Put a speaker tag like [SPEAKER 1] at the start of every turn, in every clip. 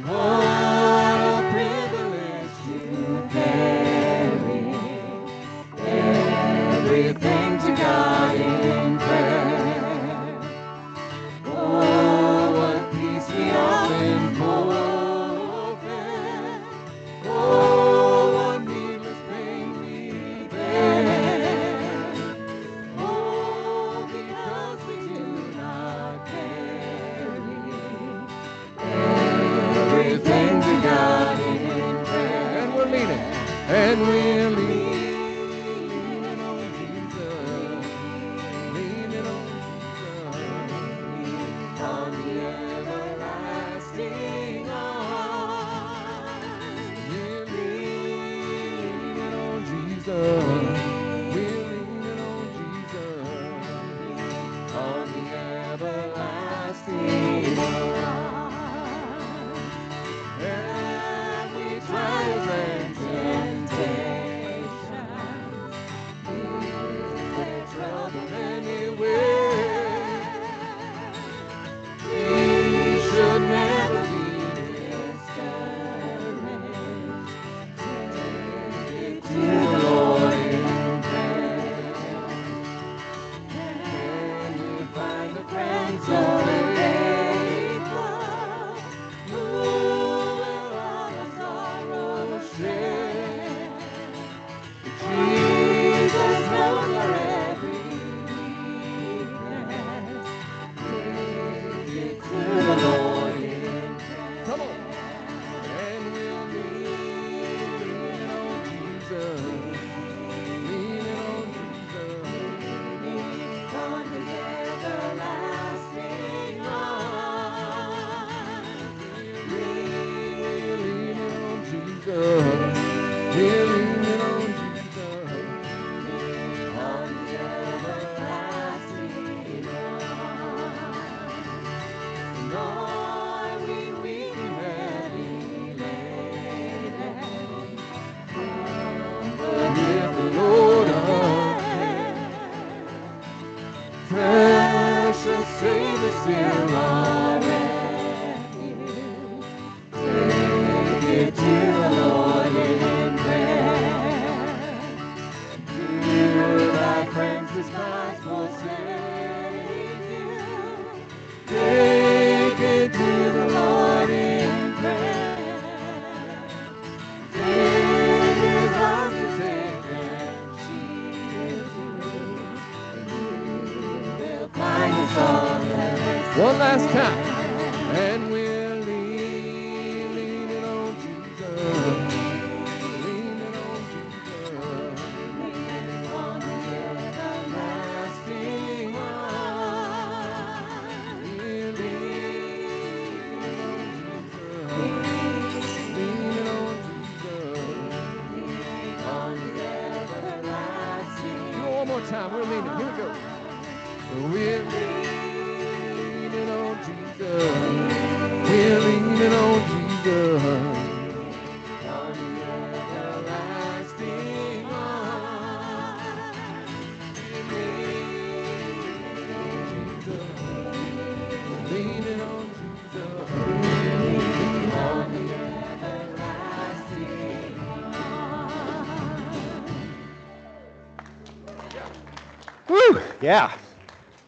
[SPEAKER 1] What a privilege to carry everything to God in prayer. Oh, what peace we often forfeit. Oh, what needless pain we bear. Oh, because we do not carry everything to God in prayer. And we're leaning. And we're leaning on Jesus. Leaning on Jesus. On the everlasting arms. We're leaning on Jesus. We're leaning on Jesus. On the everlasting arms. Every trials and temptations, is there trouble anywhere? We should never be discouraged. Take it to the Lord in prayer. And we find the friends so faithful, who will all our sorrow share. Jesus knows our every weakness. Take it to the Lord in prayer. Come on. And we'll lean on Jesus. Lean on Jesus. On His everlasting arms. We're leaning on Jesus. We're leaning on Jesus. On the everlasting arms. Lord, we weak and heavy laden, but with the Lord our hand. Precious Savior, still our refuge. Take it to the Lord in prayer. Do thy friends despise forsake you? Take it to the Lord in prayer. In His arms to take and shield you, and you will find us all that. One last time. And we're leaning on Jesus. Leaning on Jesus. Leaning on the everlasting arms. We're leaning on Jesus. Leaning on Jesus. On the everlasting. Do it one more time. We're leaning. Here we go. We're leaning on Jesus. We're leaning on Jesus. On the everlasting arms. We're leaning on Jesus. Leaning on the everlasting arms.
[SPEAKER 2] Woo! Yeah.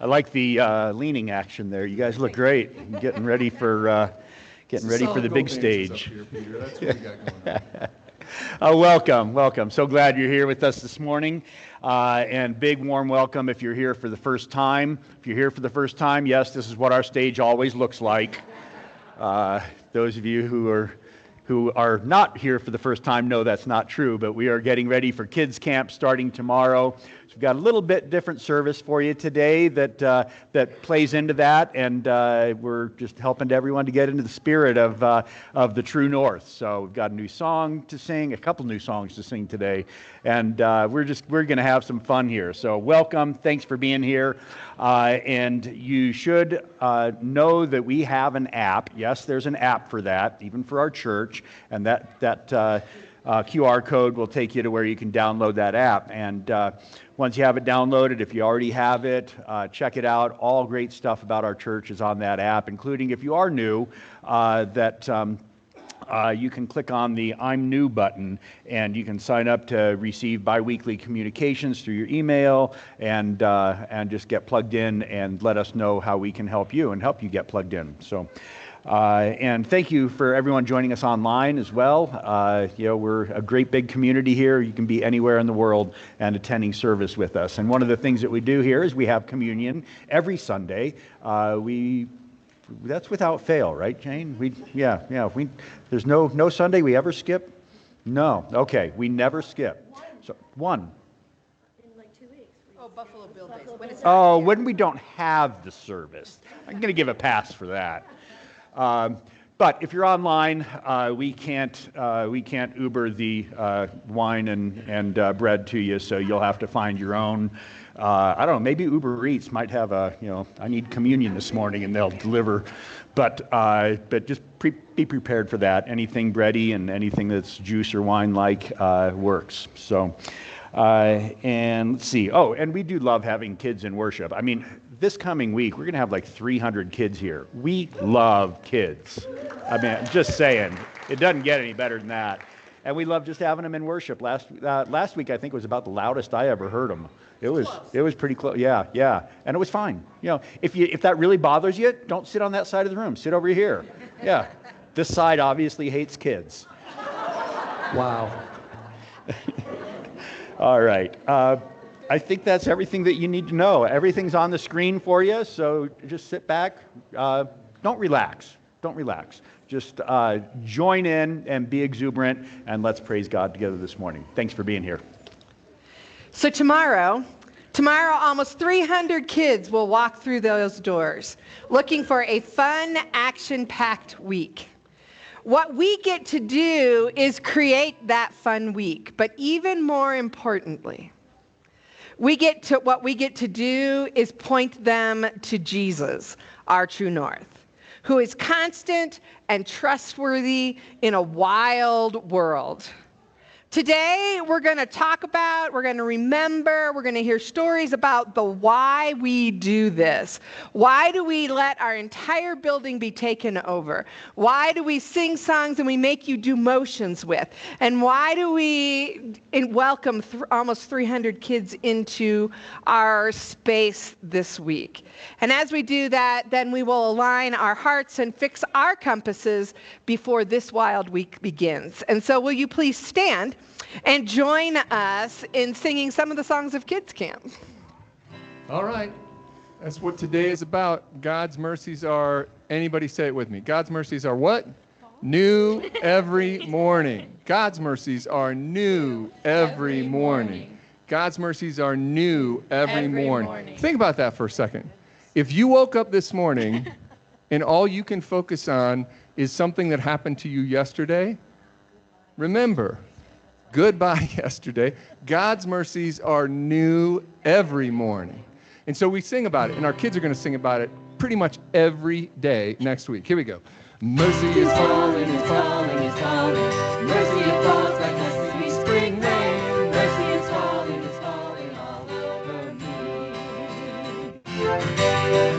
[SPEAKER 2] I like the leaning action there. You guys look great. Getting ready for the big stage.
[SPEAKER 3] That's what we got going on.
[SPEAKER 2] Welcome. So glad you're here with us this morning. And big warm welcome if you're here for the first time. If you're here for the first time, yes, this is what our stage always looks like. Those of you who are not here for the first time know that's not true, but we are getting ready for kids camp starting tomorrow. So we've got a little bit different service for you today that plays into that, and we're just helping everyone to get into the spirit of the True North. So we've got a new song to sing, a couple new songs to sing today, and we're going to have some fun here. So welcome, thanks for being here, and you should know that we have an app. Yes, there's an app for that, even for our church, and that QR code will take you to where you can download that app. And once you have it downloaded, if you already have it, check it out. All great stuff about our church is on that app, including if you are new, that you can click on the I'm New button, and you can sign up to receive biweekly communications through your email, and just get plugged in and let us know how we can help you and help you get plugged in. So, and thank you for everyone joining us online as well. We're a great big community here. You can be anywhere in the world and attending service with us. And one of the things that we do here is we have communion every Sunday. That's without fail, right, Jane? There's no Sunday we ever skip? No. Okay, we never skip. So one.
[SPEAKER 4] In like 2 weeks.
[SPEAKER 5] Oh, Buffalo Bill Days.
[SPEAKER 2] When we don't have the service. I'm going to give a pass for that. But if you're online, we can't Uber the wine and bread to you, so you'll have to find your own. I don't know, maybe Uber Eats might have I need communion this morning, and they'll deliver. But just be prepared for that. Anything bready and anything that's juice or wine like works. So, and let's see. Oh, and we do love having kids in worship. I mean, this coming week, we're going to have like 300 kids here. We love kids. I mean, just saying, it doesn't get any better than that. And we love just having them in worship. Last week, I think, was about the loudest I ever heard them. It was pretty close. Yeah. And it was fine. If that really bothers you, don't sit on that side of the room. Sit over here. Yeah. This side obviously hates kids. Wow. All right. I think that's everything that you need to know. Everything's on the screen for you, so just sit back. Don't relax. Just join in and be exuberant, and let's praise God together this morning. Thanks for being here.
[SPEAKER 5] So tomorrow, almost 300 kids will walk through those doors looking for a fun, action-packed week. What we get to do is create that fun week, but even more importantly, what we get to do is point them to Jesus, our true north, who is constant and trustworthy in a wild world. Today, we're going to remember, we're going to hear stories about the why we do this. Why do we let our entire building be taken over? Why do we sing songs and we make you do motions with? And why do we welcome almost 300 kids into our space this week? And as we do that, then we will align our hearts and fix our compasses before this wild week begins. And so will you please stand and join us in singing some of the songs of Kids Camp.
[SPEAKER 3] All right. That's what today is about. God's mercies are, anybody say it with me. God's mercies are what? New every morning. God's mercies are new every morning. God's mercies are new every morning. Think about that for a second. If you woke up this morning and all you can focus on is something that happened to you yesterday, remember, goodbye yesterday. God's mercies are new every morning. And so we sing about it, and our kids are going to sing about it pretty much every day next week. Here we go. Mercy is falling, is falling, is falling. Mercy it falls like a sweet spring rain. Mercy is falling all over me.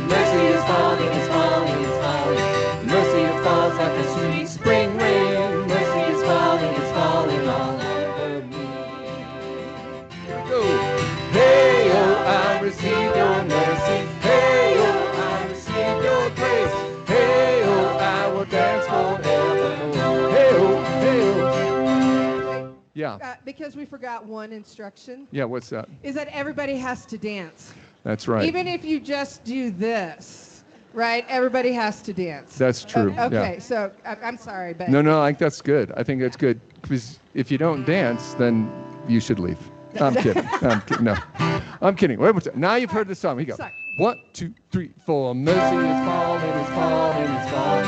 [SPEAKER 3] Mercy is falling, is falling, is falling. Mercy it falls like a sweet spring rain. Mercy is falling all over me. Go. Hey, oh, I receive your mercy. Hey, oh, I receive your grace. Hey, oh, I will dance forevermore. Hey, oh, hey, oh. Yeah.
[SPEAKER 5] Because we forgot one instruction.
[SPEAKER 3] Yeah, what's that?
[SPEAKER 5] Is that everybody has to dance.
[SPEAKER 3] That's right.
[SPEAKER 5] Even if you just do this, right? Everybody has to dance.
[SPEAKER 3] That's true.
[SPEAKER 5] Okay,
[SPEAKER 3] yeah.
[SPEAKER 5] So I'm sorry, but
[SPEAKER 3] No, I think that's good. I think that's good because if you don't dance, then you should leave. I'm kidding. No, I'm kidding. Wait, what's that? Now you've heard the song. Here you go.
[SPEAKER 5] Sorry.
[SPEAKER 3] 1, 2, 3, 4. Mercy is falling, is falling, is falling.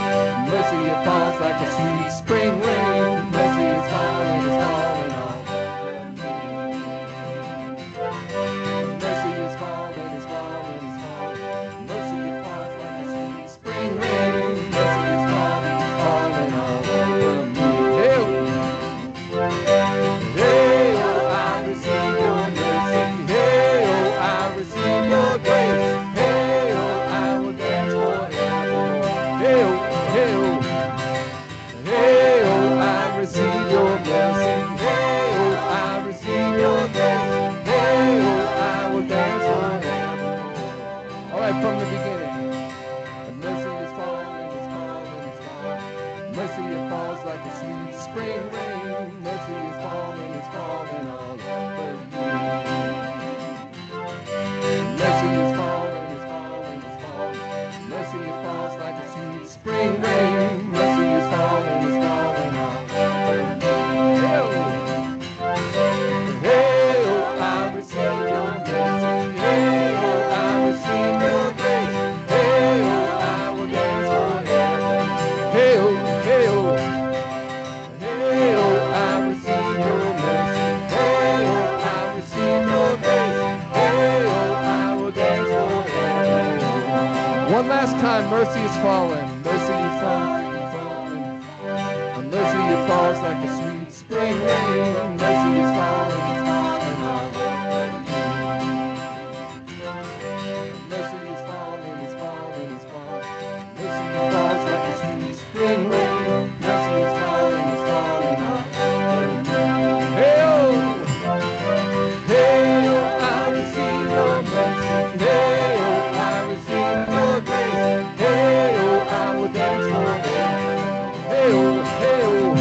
[SPEAKER 3] Mercy it falls like a sweet spring rain. Mercy is falling all over me. Mercy is falling, is falling, is falling. Mercy it falls like a sweet spring rain. Mercy is falling all over me. Hey, oh, I receive your mercy. Hey, oh, I receive your grace. Hey, oh, I will dance forever. Hey, oh, hey, oh. Hey, falls like a sweet spring rain. Mercy is falling all over me. Mercy is falling, is falling, is falling. Mercy it falls like a sweet spring rain. Mercy is falling all over me. Hey, oh, I receive your mercy. Hey, oh, I receive your grace. Hey, oh, I will dance forever. Hey, oh, hey, oh. Hey, oh, I receive your mercy. Hey, oh, I receive your grace. Hey, oh, I will dance forever. One last time, mercy is falling. Mercy is falling, falling. And mercy it falls like a sweet spring rain. Mercy is falling, falling all over me. Mercy is falling, is falling, is falling. Mercy it falls like a sweet spring rain. Mercy is falling all over me. Hey, oh, hey, oh, I receive your mercy. Hey, oh, I receive your grace. Hey, oh, I will dance forever. Hey, oh, hey, oh.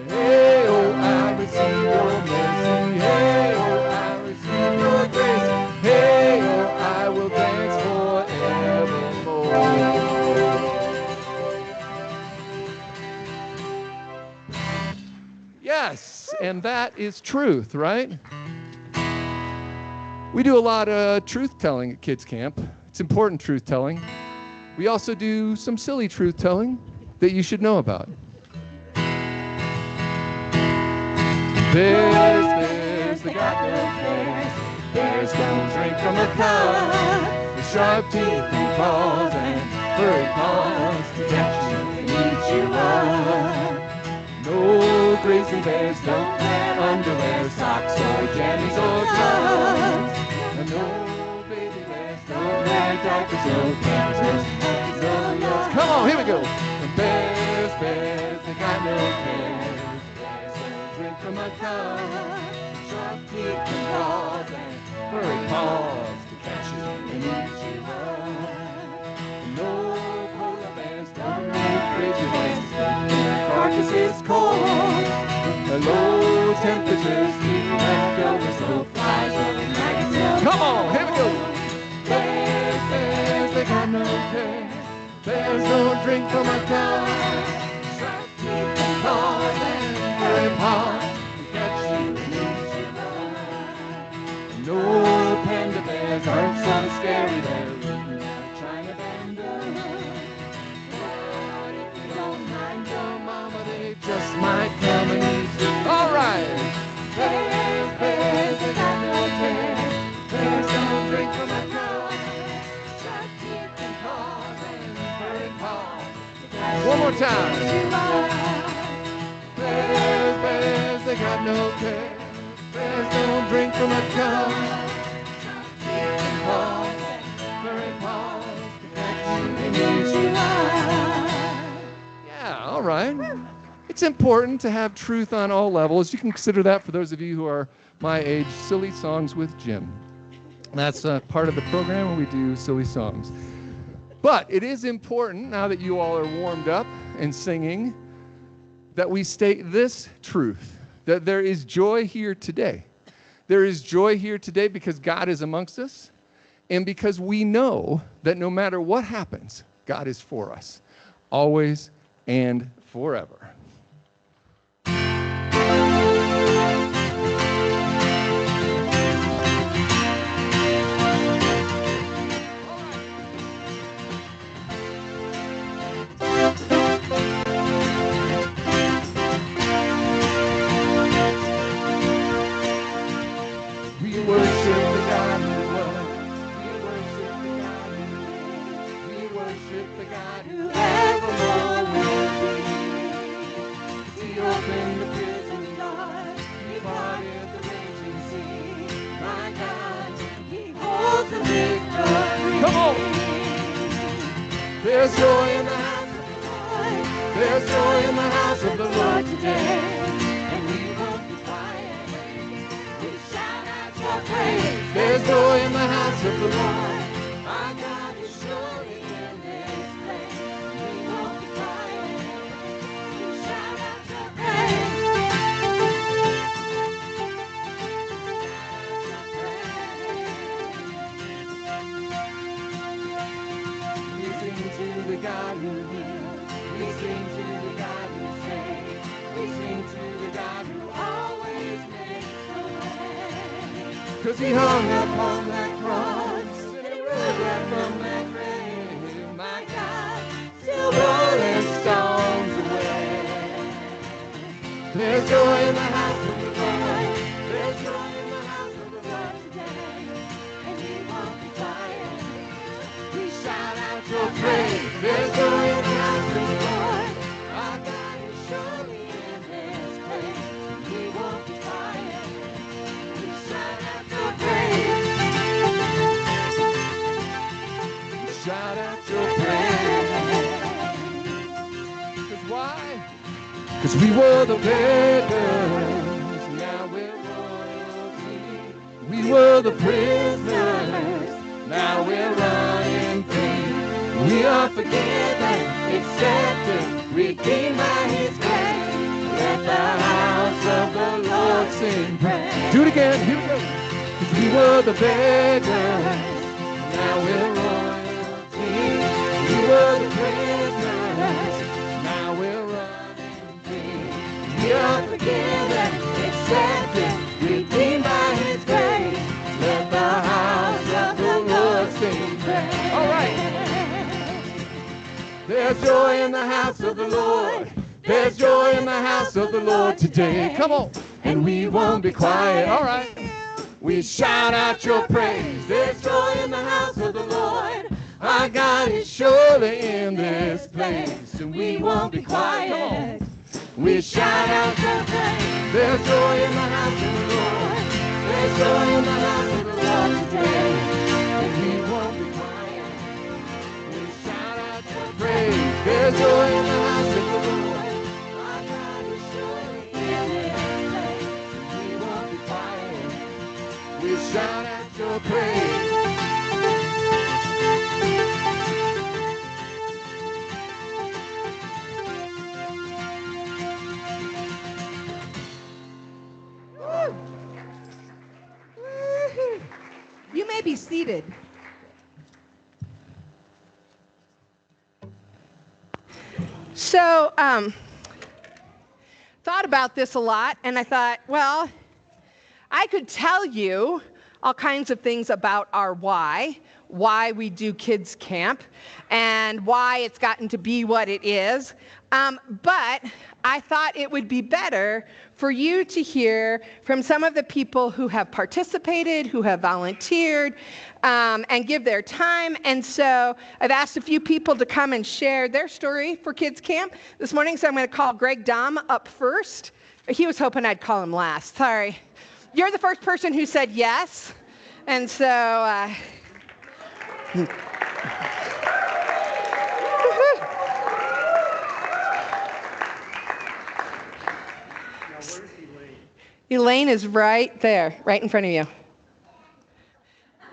[SPEAKER 3] Hey, oh, I receive your mercy. Hey, oh, I receive your grace. Hey, oh, I will dance forevermore. Yes, and that is truth, right? We do a lot of truth telling at kids camp. It's important truth telling. We also do some silly truth telling that you should know about. Bears, they got no cares. Bears don't drink from a cup. With sharp teeth and claws and furry paws to catch you and eat you up. No grazing bears don't wear underwear, socks or jammies or gloves. And no baby bears don't wear diapers, no panties, no gloves. Come on, here we go. The bears, they got no cares. Drink from a cup, sharp teeth and claws and furry paws to catch you and eat you up. No polar bears don't make crazy voices, their carcasses cold. The low temperatures keep leftovers, so flies or maggots. Come on, here we go. Bears, they got no care. Bears don't drink from a cup, sharp teeth and claws and furry paws. No panda bears aren't so scary, they're eating a China bender. But if you don't mind your mama, they just might come and eat you. All right. Bears, they got no care. Bears don't drink from a cup. Sharp teeth and claws and furry paws. One more time. Bears, they got no care. Bears don't drink from a cup. Yeah, all right. It's important to have truth on all levels. You can consider that, for those of you who are my age, Silly Songs with Jim. That's part of the program where we do silly songs. But it is important, now that you all are warmed up and singing, that we state this truth, that there is joy here today. There is joy here today because God is amongst us, and because we know that no matter what happens, God is for us, always and forever. There's joy in the house of the Lord. There's joy in the house of the Lord today. And we won't be quiet. We shout out your praise. There's joy in the house of the Lord. Our God is surely in this place. We won't be quiet. 'cause he hung upon that cross and he rose up from that grave. My God, still rolling stones away. There's joy in the house of the Lord. There's joy in the house of the Lord today, and we won't be quiet. We shout out your praise. There's joy in the house of the Lord. Our God is surely in this place. We won't be quiet. We shout out your praise. We shout out your praise. 'Cause why? 'Cause we were the beggars, now we're royalty. We were the prisoners, now we're running free. We are forgiven, accepted, redeemed by his grace. Let the house of the Lord sing praise. Do it again, here we go. 'Cause we were the beggars, now we're royalty. We were the prisoners, now we're running free. We are forgiven, accepted, redeemed by his grace. Let the house of the Lord sing praise. All right. There's joy in the house of the Lord. There's joy in the house of the Lord today. Come on. And we won't be quiet. All right. We shout out your praise. There's joy in the house of the Lord. Our God is surely in this place. And we won't be quiet. Come on. We shout out your praise. There's joy in the house of the Lord. There's joy in the house of the Lord today. And we won't be quiet. We shout out your praise. There's joy in the house of the Lord. Our God is surely in this place. We won't be quiet. We shout out your praise.
[SPEAKER 5] You may be seated. So, thought about this a lot, and I thought, well, I could tell you all kinds of things about our why we do kids camp, and why it's gotten to be what it is. But I thought it would be better for you to hear from some of the people who have participated, who have volunteered, and give their time. And so I've asked a few people to come and share their story for kids camp this morning. So I'm going to call Greg Dahm up first. He was hoping I'd call him last. Sorry. You're the first person who said yes. And so... Elaine is right there, right in front of you.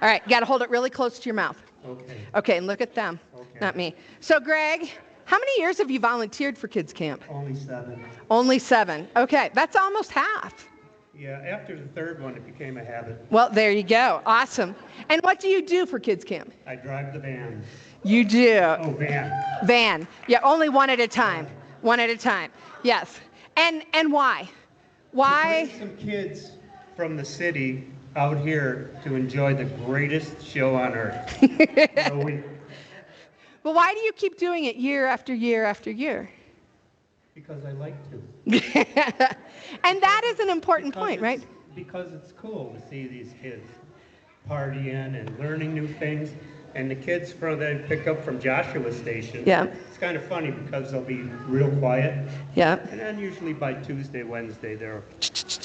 [SPEAKER 5] All right, you got to hold it really close to your mouth.
[SPEAKER 6] Okay.
[SPEAKER 5] Okay, and look at them, not me. So, Greg, how many years have you volunteered for kids camp?
[SPEAKER 6] Only 7.
[SPEAKER 5] Only 7. Okay, that's almost half.
[SPEAKER 6] Yeah, after the third one, it became a habit.
[SPEAKER 5] Well, there you go. Awesome. And what do you do for kids camp?
[SPEAKER 6] I drive the van.
[SPEAKER 5] You do.
[SPEAKER 6] Oh, van.
[SPEAKER 5] Van. Yeah, only one at a time. One at a time. Yes. And why? Why?
[SPEAKER 6] To bring some kids from the city out here to enjoy the greatest show on earth.
[SPEAKER 5] But why do you keep doing it year after year after year?
[SPEAKER 6] Because I like to.
[SPEAKER 5] And that is an important point, right?
[SPEAKER 6] Because it's cool to see these kids partying and learning new things. And the kids that I pick up from Joshua Station,
[SPEAKER 5] Yeah.
[SPEAKER 6] it's kind of funny because they'll be real quiet.
[SPEAKER 5] Yeah.
[SPEAKER 6] And then usually by Tuesday, Wednesday, they're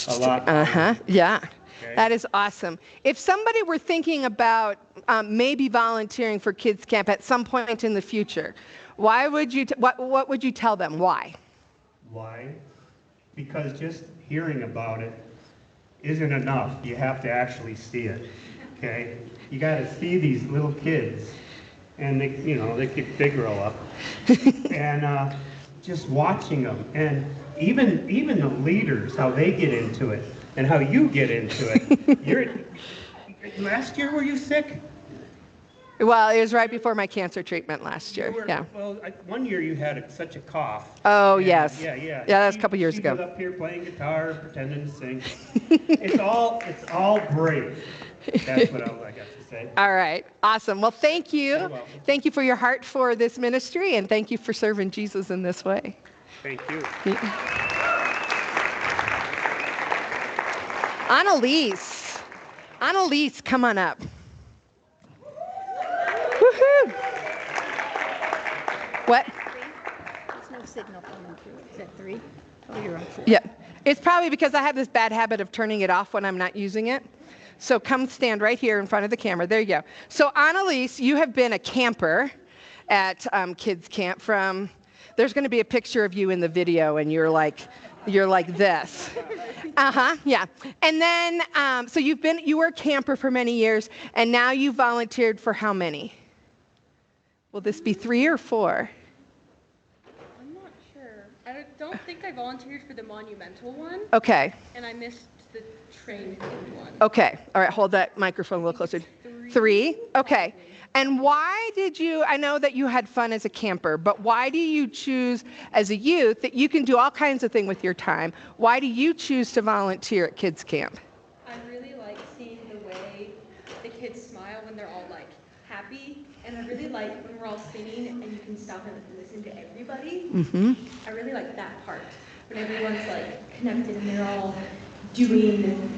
[SPEAKER 6] a lot.
[SPEAKER 5] Yeah.
[SPEAKER 6] Okay.
[SPEAKER 5] That is awesome. If somebody were thinking about maybe volunteering for kids camp at some point in the future, why would you? What would you tell them? Why?
[SPEAKER 6] Why? Because just hearing about it isn't enough. You have to actually see it. Okay? You got to see these little kids, and they grow up, and just watching them, and even the leaders, how they get into it, and how you get into it. Last year, were you sick?
[SPEAKER 5] Well, it was right before my cancer treatment last year. Yeah.
[SPEAKER 6] Well, one year you had such a cough.
[SPEAKER 5] Oh,
[SPEAKER 6] And,
[SPEAKER 5] yes.
[SPEAKER 6] Yeah.
[SPEAKER 5] Yeah, that's a couple years ago.
[SPEAKER 6] She was up here playing guitar, pretending to sing. It's all great. That's what I got to say.
[SPEAKER 5] All right. Awesome. Well, thank you.
[SPEAKER 6] You're welcome.
[SPEAKER 5] Thank you for your heart for this ministry, and thank you for serving Jesus in this way.
[SPEAKER 6] Thank you.
[SPEAKER 5] Annalise, come on up. Woohoo! What?
[SPEAKER 4] There's no signal coming through. Is that 3? Oh, you're on 4.
[SPEAKER 5] Yeah. It's probably because I have this bad habit of turning it off when I'm not using it. So come stand right here in front of the camera. There you go. So Annalise, you have been a camper at kids camp there's going to be a picture of you in the video, and you're like this. Yeah. And then, so you were a camper for many years, and now you volunteered for how many? Will this be 3 or 4?
[SPEAKER 7] I'm not sure. I don't think I volunteered for the monumental one,
[SPEAKER 5] Okay.
[SPEAKER 7] and I missed the train-themed one.
[SPEAKER 5] Okay. All right. Hold that microphone a little closer. 3? Okay. And why I know that you had fun as a camper, but why do you choose as a youth that you can do all kinds of things with your time? Why do you choose to volunteer at kids camp?
[SPEAKER 7] I really like seeing the way the kids smile when they're all like happy, and I really like when we're all singing and you can stop and listen to everybody.
[SPEAKER 5] Mm-hmm.
[SPEAKER 7] I really like that part, when everyone's like connected and they're all doing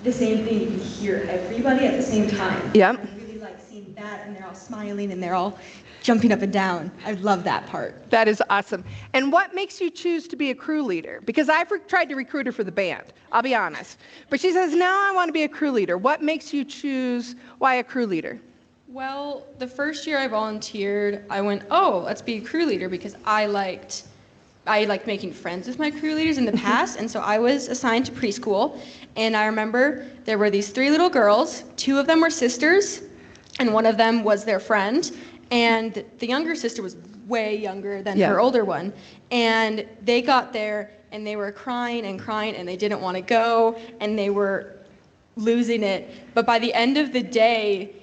[SPEAKER 7] the same thing. You can hear everybody at the same time.
[SPEAKER 5] Yep.
[SPEAKER 8] I really like seeing that, and they're all smiling and they're all jumping up and down. I love that part.
[SPEAKER 5] That is awesome. And what makes you choose to be a crew leader? Because I've tried to recruit her for the band, I'll be honest. But she says, no, I want to be a crew leader. What makes you choose why a crew leader?
[SPEAKER 7] Well, the first year I volunteered, I went, oh, let's be a crew leader, because I liked making friends with my crew leaders in the past, and so I was assigned to preschool. And I remember there were these 3 little girls. 2 of them were sisters, and one of them was their friend. And the younger sister was way younger than her older one. And they got there, and they were crying, and they didn't want to go, and they were losing it. But by the end of the day,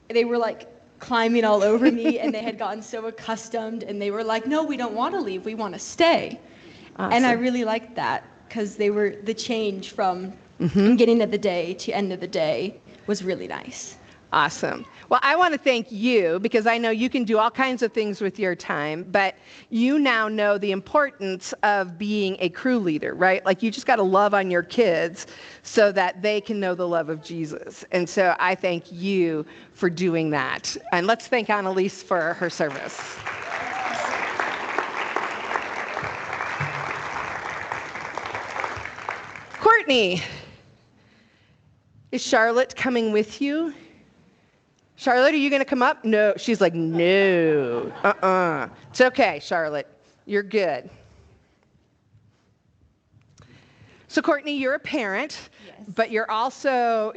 [SPEAKER 7] they were like climbing all over me, and they had gotten so accustomed, and they were like, no, we don't want to leave, we want to stay.
[SPEAKER 5] Awesome.
[SPEAKER 7] And I really liked that, because they were the change from beginning of the day to end of the day was really nice.
[SPEAKER 5] Awesome. Well, I want to thank you, because I know you can do all kinds of things with your time, but you now know the importance of being a crew leader, right? Like, you just got to love on your kids so that they can know the love of Jesus. And so I thank you for doing that. And let's thank Annalise for her service. Courtney, is Charlotte coming with you? Charlotte, are you going to come up? No. She's like, no. It's okay, Charlotte. You're good. So, Courtney, you're a parent, but you're also,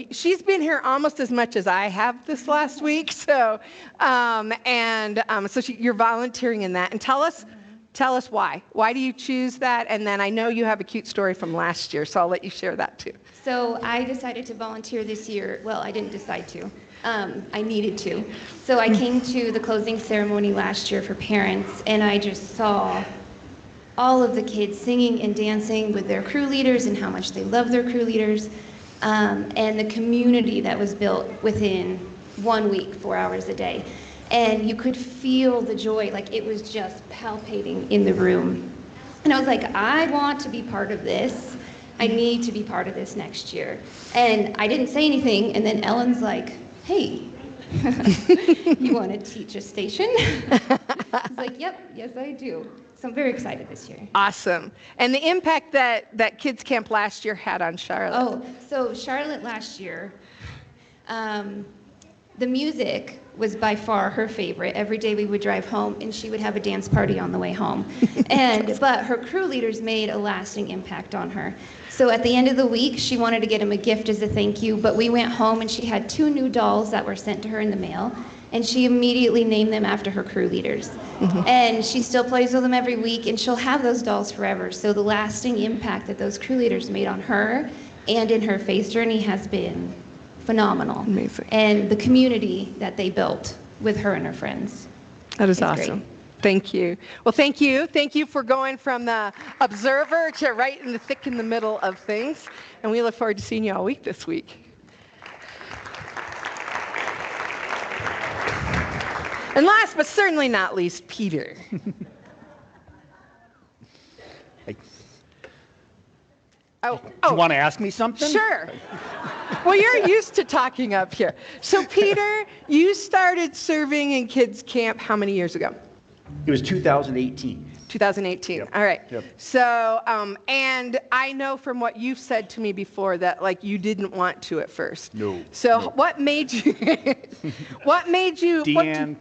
[SPEAKER 5] she's been here almost as much as I have this last week. So, you're volunteering in that. And tell us why. Why do you choose that? And then I know you have a cute story from last year, so I'll let you share that too.
[SPEAKER 9] So I decided to volunteer this year. Well, I didn't decide to. I needed to. So I came to the closing ceremony last year for parents, and I just saw all of the kids singing and dancing with their crew leaders and how much they love their crew leaders, and the community that was built within 1 week, 4 hours a day. And you could feel the joy, like it was just palpating in the room. And I was like, I want to be part of this. I need to be part of this next year. And I didn't say anything, and then Ellen's like, hey, you want to teach a station? I was like, yep, yes I do. So I'm very excited this year.
[SPEAKER 5] Awesome. And the impact that Kids Camp last year had on Charlotte.
[SPEAKER 9] Oh, so Charlotte last year, the music was by far her favorite. Every day we would drive home, and she would have a dance party on the way home. But her crew leaders made a lasting impact on her. So at the end of the week, she wanted to get him a gift as a thank you, but we went home and she had 2 new dolls that were sent to her in the mail, and she immediately named them after her crew leaders. And she still plays with them every week, and she'll have those dolls forever. So the lasting impact that those crew leaders made on her and in her faith journey has been phenomenal.
[SPEAKER 5] Amazing.
[SPEAKER 9] And the community that they built with her and her friends.
[SPEAKER 5] That is
[SPEAKER 9] It's
[SPEAKER 5] awesome.
[SPEAKER 9] great.
[SPEAKER 5] Thank you. Well, thank you. Thank you for going from the observer to right in the thick in the middle of things. And we look forward to seeing you all week this week. And last but certainly not least, Peter. Oh,
[SPEAKER 2] You want to ask me something?
[SPEAKER 5] sure. Well, you're used to talking up here. So, Peter, you started serving in kids' camp how many years ago?
[SPEAKER 2] It was 2018.
[SPEAKER 5] 2018.
[SPEAKER 2] Yep.
[SPEAKER 5] All right.
[SPEAKER 2] Yep.
[SPEAKER 5] So, and I know from what you've said to me before that like you didn't want to at first.
[SPEAKER 2] No.
[SPEAKER 5] So,
[SPEAKER 2] No.
[SPEAKER 5] what made you? what made you?
[SPEAKER 2] Deanne,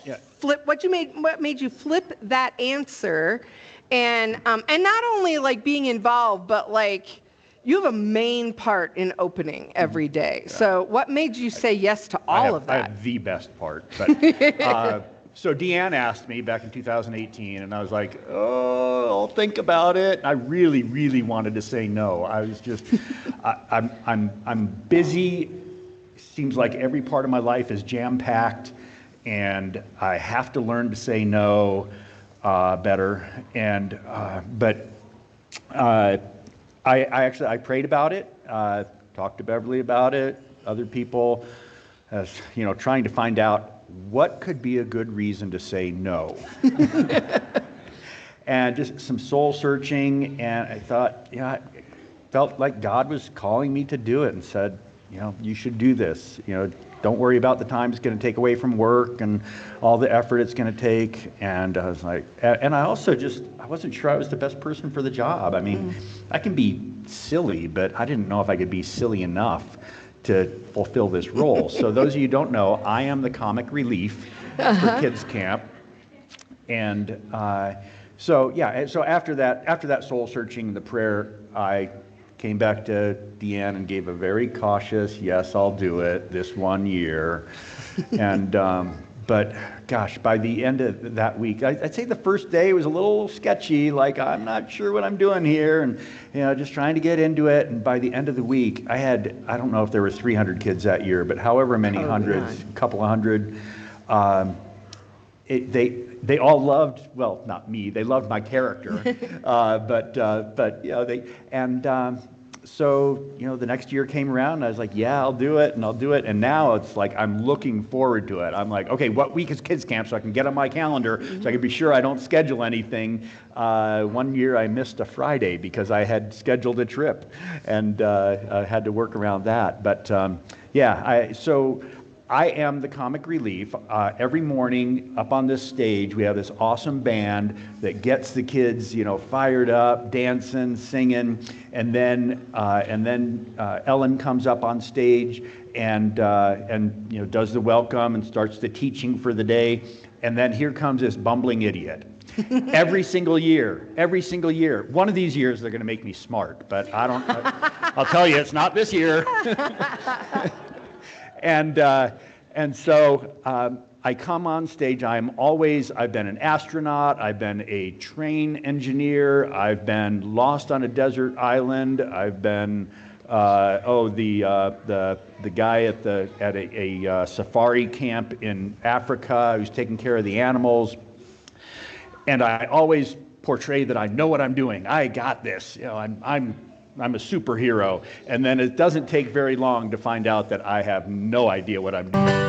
[SPEAKER 2] yeah.
[SPEAKER 5] What made you flip that answer, and not only like being involved, but like you have a main part in opening every day. So, what made you say yes to all of
[SPEAKER 2] I
[SPEAKER 5] that?
[SPEAKER 2] have the best part. But, so Deanne asked me back in 2018, and I was like, oh, I'll think about it. I really, really wanted to say no. I was just, I'm busy. Seems like every part of my life is jam-packed, and I have to learn to say no better. And I actually prayed about it, talked to Beverly about it, other people, trying to find out what could be a good reason to say no. And just some soul searching, and I thought, I felt like God was calling me to do it and said, you should do this. Don't worry about the time it's going to take away from work and all the effort it's going to take. And I was like, and I also I wasn't sure I was the best person for the job. I mean, I can be silly, but I didn't know if I could be silly enough to fulfill this role. So those of you who don't know, I am the comic relief for kids camp. And so after that soul searching, the prayer, I came back to Deanne and gave a very cautious, yes, I'll do it this one year. And but gosh, by the end of that week, I'd say the first day was a little sketchy, like I'm not sure what I'm doing here, and just trying to get into it. And by the end of the week, I don't know if there were 300 kids that year, but however many hundreds, a couple of hundred, they all loved, well, not me, they loved my character, so the next year came around and I was like, yeah, I'll do it. And now it's like I'm looking forward to it. I'm like, okay, what week is kids camp so I can get on my calendar so I can be sure I don't schedule anything. One year I missed a Friday because I had scheduled a trip, and I had to work around that. But so I am the comic relief. Every morning up on this stage, we have this awesome band that gets the kids, fired up, dancing, singing, and then Ellen comes up on stage and does the welcome and starts the teaching for the day, and then here comes this bumbling idiot. Every single year. One of these years they're going to make me smart, but I'll tell you, it's not this year. And so I come on stage. I've been an astronaut. I've been a train engineer. I've been lost on a desert island. I've been the guy at a safari camp in Africa who's taking care of the animals. And I always portray that I know what I'm doing. I got this. I'm a superhero. And then it doesn't take very long to find out that I have no idea what I'm doing.